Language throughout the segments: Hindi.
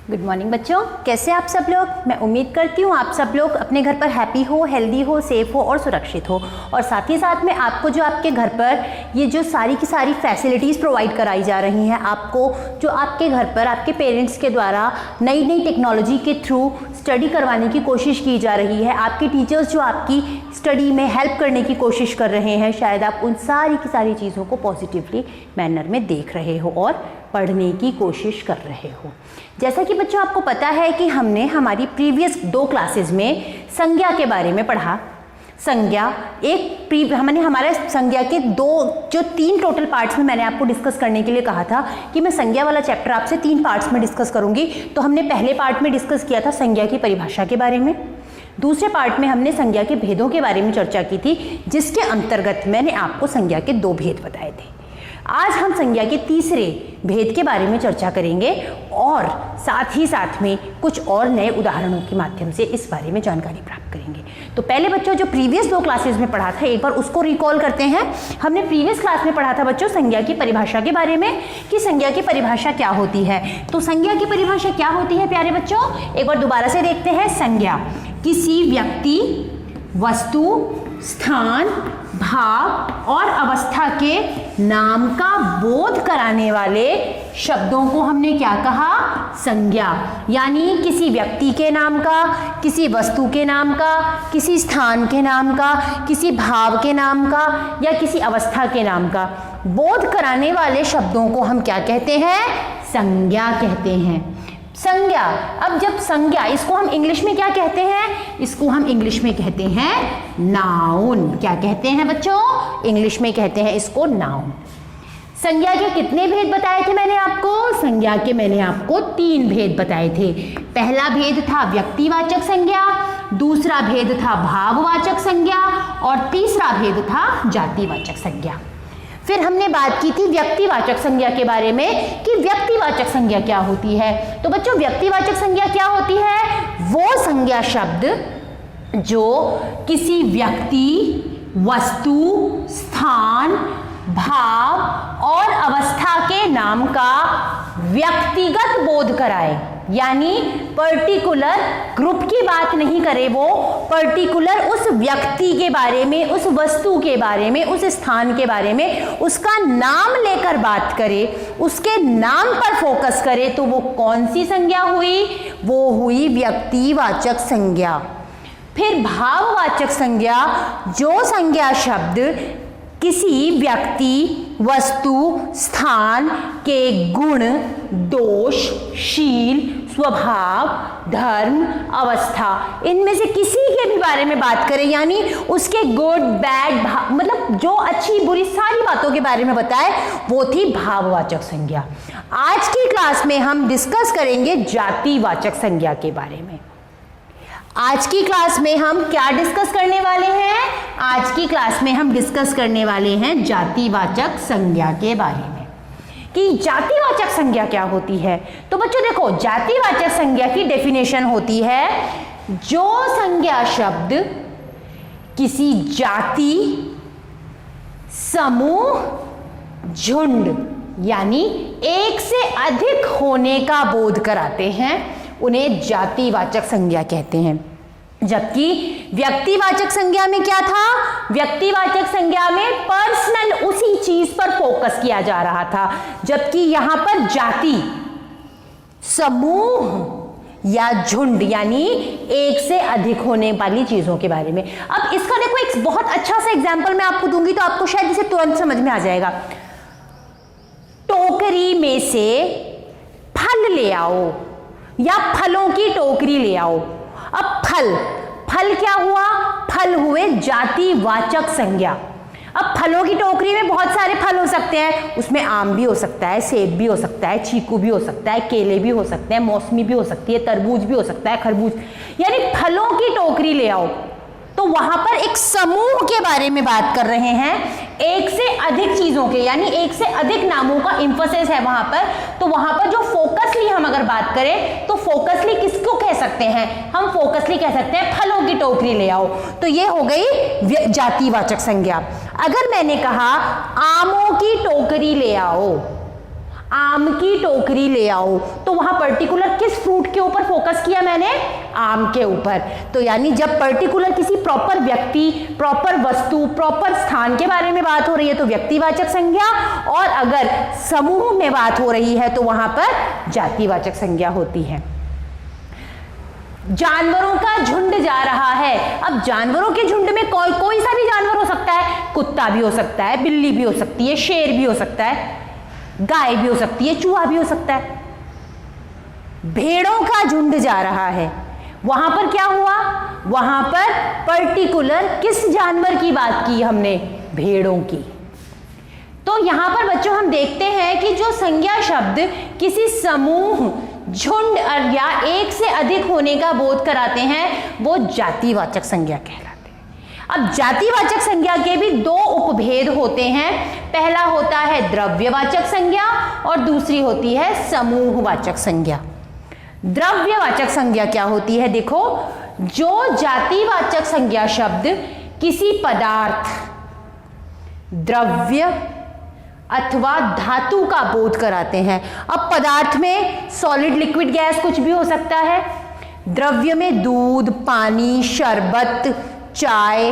गुड मॉर्निंग बच्चों, कैसे आप सब लोग। मैं उम्मीद करती हूँ आप सब लोग अपने घर पर हैप्पी हो, हेल्दी हो, सेफ हो और सुरक्षित हो। और साथ ही साथ में आपको जो आपके घर पर ये जो सारी की सारी फैसिलिटीज़ प्रोवाइड कराई जा रही हैं, आपको जो आपके घर पर आपके पेरेंट्स के द्वारा नई नई टेक्नोलॉजी के थ्रू स्टडी करवाने की कोशिश की जा रही है, आपके टीचर्स जो आपकी स्टडी में हेल्प करने की कोशिश कर रहे हैं, शायद आप उन सारी की सारी चीज़ों को पॉजिटिवली मैनर में देख रहे हो और पढ़ने की कोशिश कर रहे हो। जैसा कि बच्चों आपको पता है कि हमने हमारी प्रीवियस 2 क्लासेस में संज्ञा के बारे में पढ़ा। संज्ञा हमने हमारे संज्ञा के 3 टोटल पार्ट्स में मैंने आपको डिस्कस करने के लिए कहा था कि मैं संज्ञा वाला चैप्टर आपसे 3 पार्ट्स में डिस्कस करूंगी। तो हमने पहले पार्ट में डिस्कस किया था संज्ञा की परिभाषा के बारे में, दूसरे पार्ट में हमने संज्ञा के भेदों के बारे में चर्चा की थी, जिसके अंतर्गत मैंने आपको संज्ञा के 2 भेद बताए थे। आज हम संज्ञा के तीसरे भेद के बारे में चर्चा करेंगे और साथ ही साथ में कुछ और नए उदाहरणों के माध्यम से इस बारे में जानकारी प्राप्त करेंगे। तो पहले बच्चों जो प्रीवियस 2 क्लासेस में पढ़ा था, एक बार उसको रिकॉल करते हैं। हमने प्रीवियस क्लास में पढ़ा था बच्चों संज्ञा की परिभाषा के बारे में कि संज्ञा की परिभाषा क्या होती है। तो संज्ञा की परिभाषा क्या होती है प्यारे बच्चों, एक बार दोबारा से देखते हैं। संज्ञा किसी व्यक्ति, वस्तु, स्थान, भाव और अवस्था के नाम का बोध कराने वाले शब्दों को हमने क्या कहा, संज्ञा। यानी किसी व्यक्ति के नाम का, किसी वस्तु के नाम का, किसी स्थान के नाम का, किसी भाव के नाम का या किसी अवस्था के नाम का बोध कराने वाले शब्दों को हम क्या कहते हैं, संज्ञा कहते हैं। संज्ञा, अब जब संज्ञा, इसको हम इंग्लिश में क्या कहते हैं, इसको हम इंग्लिश में कहते हैं नाउन। क्या कहते हैं बच्चों, इंग्लिश में कहते हैं इसको नाउन। संज्ञा के कितने भेद बताए थे मैंने आपको, संज्ञा के मैंने आपको 3 भेद बताए थे। पहला भेद था व्यक्तिवाचक संज्ञा, दूसरा भेद था भाववाचक संज्ञा और तीसरा भेद था जातिवाचक संज्ञा। फिर हमने बात की थी व्यक्तिवाचक संज्ञा के बारे में कि व्यक्तिवाचक संज्ञा क्या होती है। तो बच्चों व्यक्तिवाचक संज्ञा क्या होती है, वो संज्ञा शब्द जो किसी व्यक्ति, वस्तु, स्थान, भाव और अवस्था के नाम का व्यक्तिगत बोध कराए। यानी पर्टिकुलर ग्रुप की बात नहीं करे, वो पर्टिकुलर उस व्यक्ति के बारे में, उस वस्तु के बारे में, उस स्थान के बारे में उसका नाम लेकर बात करे, उसके नाम पर फोकस करे। तो वो कौन सी संज्ञा हुई, वो हुई व्यक्तिवाचक संज्ञा। फिर भाववाचक संज्ञा, जो संज्ञा शब्द किसी व्यक्ति, वस्तु, स्थान के गुण, दोष, शील, स्वभाव, धर्म, अवस्था, इनमें से किसी के भी बारे में बात करें, यानी उसके गुड बैड मतलब जो अच्छी बुरी सारी बातों के बारे में बताए, वो थी भाववाचक संज्ञा। आज की क्लास में हम डिस्कस करेंगे जातिवाचक संज्ञा के बारे में। आज की क्लास में हम क्या डिस्कस करने वाले हैं, आज की क्लास में हम डिस्कस करने वाले हैं जातिवाचक संज्ञा के बारे में कि जातिवाचक संज्ञा क्या होती है। तो बच्चों देखो, जातिवाचक संज्ञा की डेफिनेशन होती है जो संज्ञा शब्द किसी जाति, समूह, झुंड यानी एक से अधिक होने का बोध कराते हैं, उन्हें जातिवाचक संज्ञा कहते हैं। जबकि व्यक्तिवाचक संज्ञा में क्या था, व्यक्तिवाचक संज्ञा में पर्सनल उसी चीज पर फोकस किया जा रहा था, जबकि यहां पर जाति, समूह या झुंड यानी एक से अधिक होने वाली चीजों के बारे में। अब इसका देखो एक बहुत अच्छा सा एग्जांपल मैं आपको दूंगी तो आपको शायद इसे तुरंत समझ में आ जाएगा। टोकरी में से फल ले आओ या फलों की टोकरी ले आओ। अब फल क्या हुआ, फल हुए जातिवाचक संज्ञा। अब फलों की टोकरी में बहुत सारे फल हो सकते हैं, उसमें आम भी हो सकता है, सेब भी हो सकता है, चीकू भी हो सकता है, केले भी हो सकते हैं, मौसमी भी हो सकती है, तरबूज भी हो सकता है, खरबूज, यानी फलों की टोकरी ले आओ। तो वहां पर एक समूह के बारे में बात कर रहे हैं, एक से अधिक चीजों के, यानी एक से अधिक नामों का इंफोसिस है वहां पर। तो वहां पर जो फोकसली हम अगर बात करें तो फोकसली किसको कह सकते हैं, हम फोकसली कह सकते हैं फलों की टोकरी ले आओ। तो ये हो गई जातिवाचक संज्ञा। अगर मैंने कहा आमों की टोकरी ले आओ, आम की टोकरी ले आओ। तो वहां पर्टिकुलर किस फ्रूट के ऊपर फोकस किया मैंने? आम के ऊपर। तो यानी जब पर्टिकुलर किसी प्रॉपर व्यक्ति, प्रॉपर वस्तु, प्रॉपर स्थान के बारे में बात हो रही है तो व्यक्तिवाचक संज्ञा, और अगर समूह में बात हो रही है तो वहां पर जातिवाचक संज्ञा होती है। जानवरों का झुंड जा रहा है। अब जानवरों के झुंड में कोई सा भी जानवर हो सकता है, कुत्ता भी हो सकता है, बिल्ली भी हो सकती है, शेर भी हो सकता है, गाय भी हो सकती है, चूहा भी हो सकता है। भेड़ों का झुंड जा रहा है, वहां पर क्या हुआ? वहां पर पर्टिकुलर किस जानवर की बात की हमने? भेड़ों की। तो यहां पर बच्चों हम देखते हैं कि जो संज्ञा शब्द किसी समूह, झुंड या एक से अधिक होने का बोध कराते हैं वो जातिवाचक संज्ञा कहलाते हैं। अब जातिवाचक संज्ञा के भी दो उपभेद होते हैं। पहला होता है द्रव्यवाचक संज्ञा और दूसरी होती है समूहवाचक संज्ञा। द्रव्यवाचक संज्ञा क्या होती है? देखो, जो जातिवाचक संज्ञा शब्द किसी पदार्थ, द्रव्य अथवा धातु का बोध कराते हैं। अब पदार्थ में सॉलिड, लिक्विड, गैस कुछ भी हो सकता है। द्रव्य में दूध, पानी, शरबत, चाय।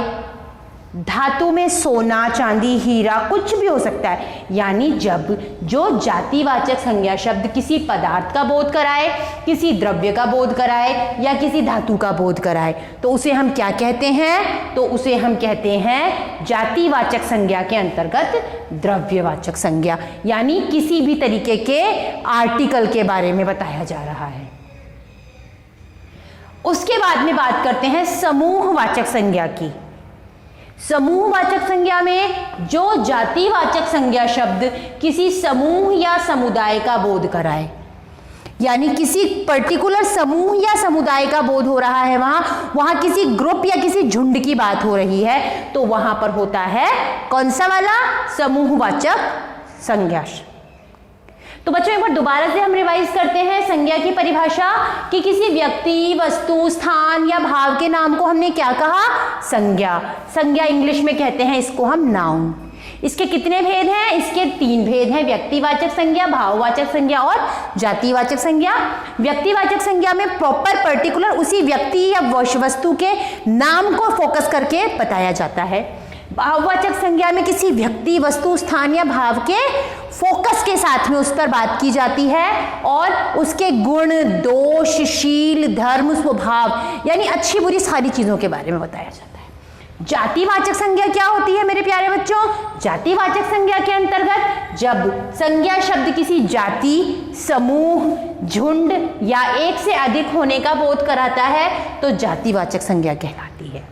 धातु में सोना, चांदी, हीरा, कुछ भी हो सकता है। यानी जब जो जातिवाचक संज्ञा शब्द किसी पदार्थ का बोध कराए, किसी द्रव्य का बोध कराए या किसी धातु का बोध कराए तो उसे हम क्या कहते हैं? तो उसे हम कहते हैं जातिवाचक संज्ञा के अंतर्गत द्रव्यवाचक संज्ञा। यानी किसी भी तरीके के आर्टिकल के बारे में बताया जा रहा है। उसके बाद में बात करते हैं समूहवाचक संज्ञा की। समूहवाचक संज्ञा में जो जातिवाचक संज्ञा शब्द किसी समूह या समुदाय का बोध कराए, यानी किसी पर्टिकुलर समूह या समुदाय का बोध हो रहा है, वहां किसी ग्रुप या किसी झुंड की बात हो रही है तो वहां पर होता है कौन सा वाला? समूहवाचक संज्ञा। तो बच्चों एक बार दोबारा से हम रिवाइज करते हैं संज्ञा की परिभाषा कि किसी व्यक्ति, वस्तु, स्थान या भाव के नाम को हमने क्या कहा? संज्ञा। संज्ञा इंग्लिश में कहते हैं इसको हम नाउन। इसके कितने भेद हैं? इसके 3 भेद हैं, व्यक्तिवाचक संज्ञा, भाववाचक संज्ञा और जातिवाचक संज्ञा। व्यक्तिवाचक संज्ञा में प्रॉपर पर्टिकुलर उसी व्यक्ति या वस्तु के नाम को फोकस करके बताया जाता है। भाववाचक संज्ञा में किसी व्यक्ति, वस्तु, स्थान या भाव के फोकस के साथ में उस पर बात की जाती है और उसके गुण, दोष, शील, धर्म, स्वभाव यानी अच्छी बुरी सारी चीजों के बारे में बताया जाता है। जातिवाचक संज्ञा क्या होती है मेरे प्यारे बच्चों? जातिवाचक संज्ञा के अंतर्गत जब संज्ञा शब्द किसी जाति, समूह, झुंड या एक से अधिक होने का बोध कराता है तो जातिवाचक संज्ञा कहलाती है।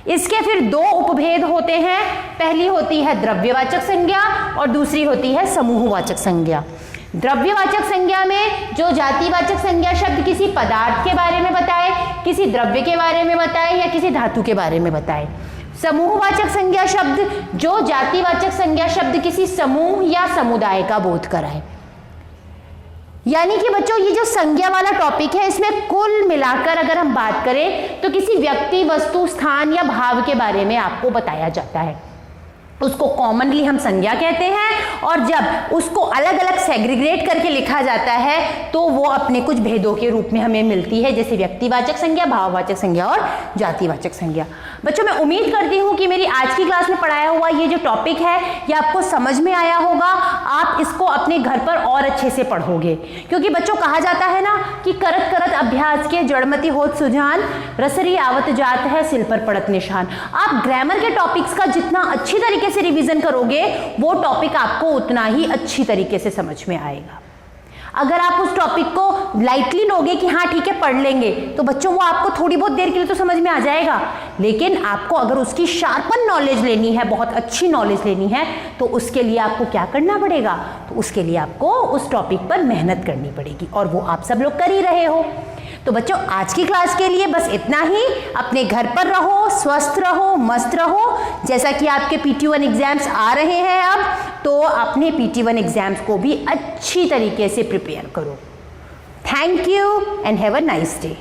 इसके फिर 2 उपभेद होते हैं। पहली होती है द्रव्यवाचक संज्ञा और दूसरी होती है समूहवाचक संज्ञा। द्रव्यवाचक संज्ञा में जो जातिवाचक संज्ञा शब्द किसी पदार्थ के बारे में बताए, किसी द्रव्य के बारे में बताए या किसी धातु के बारे में बताए। समूहवाचक संज्ञा शब्द जो जातिवाचक संज्ञा शब्द किसी समूह या समुदाय का बोध कराए। यानी कि बच्चों ये जो संज्ञा वाला टॉपिक है इसमें कुल मिलाकर अगर हम बात करें तो किसी व्यक्ति, वस्तु, स्थान या भाव के बारे में आपको बताया जाता है। उसको कॉमनली हम संज्ञा कहते हैं और जब उसको अलग अलग सेग्रीगेट करके लिखा जाता है तो वो अपने कुछ भेदों के रूप में हमें मिलती है, जैसे व्यक्तिवाचक संज्ञा, भाववाचक संज्ञा और जातिवाचक संज्ञा। बच्चों मैं उम्मीद करती हूँ कि मेरी आज की क्लास में पढ़ाया हुआ ये जो टॉपिक है ये आपको समझ में आया होगा। आप इसको अपने घर पर और अच्छे से पढ़ोगे, क्योंकि बच्चों कहा जाता है ना कि करत करत अभ्यास के जड़मति होत सुजान, रसरी आवत जात है सिल पर पड़त निशान। आप ग्रामर के टॉपिक्स का जितना अच्छी तरीके से रिवीजन करोगे वो टॉपिक आपको उतना ही अच्छी तरीके से समझ में आएगा। अगर आप उस टॉपिक को लाइटली लोगे कि हाँ ठीक है पढ़ लेंगे तो बच्चों वो आपको थोड़ी बहुत देर के लिए तो समझ में आ जाएगा, लेकिन आपको अगर उसकी शार्पन नॉलेज लेनी है, बहुत अच्छी नॉलेज लेनी है, तो उसके लिए आपको क्या करना पड़ेगा? तो उसके लिए आपको उस टॉपिक पर मेहनत करनी पड़ेगी और वो आप सब लोग कर ही रहे हो। तो बच्चों आज की क्लास के लिए बस इतना ही। अपने घर पर रहो, स्वस्थ रहो, मस्त रहो। जैसा कि आपके PT1 एग्जाम्स आ रहे हैं अब, तो अपने PT1 एग्जाम्स को भी अच्छी तरीके से प्रिपेयर करो। Thank you and have a nice day.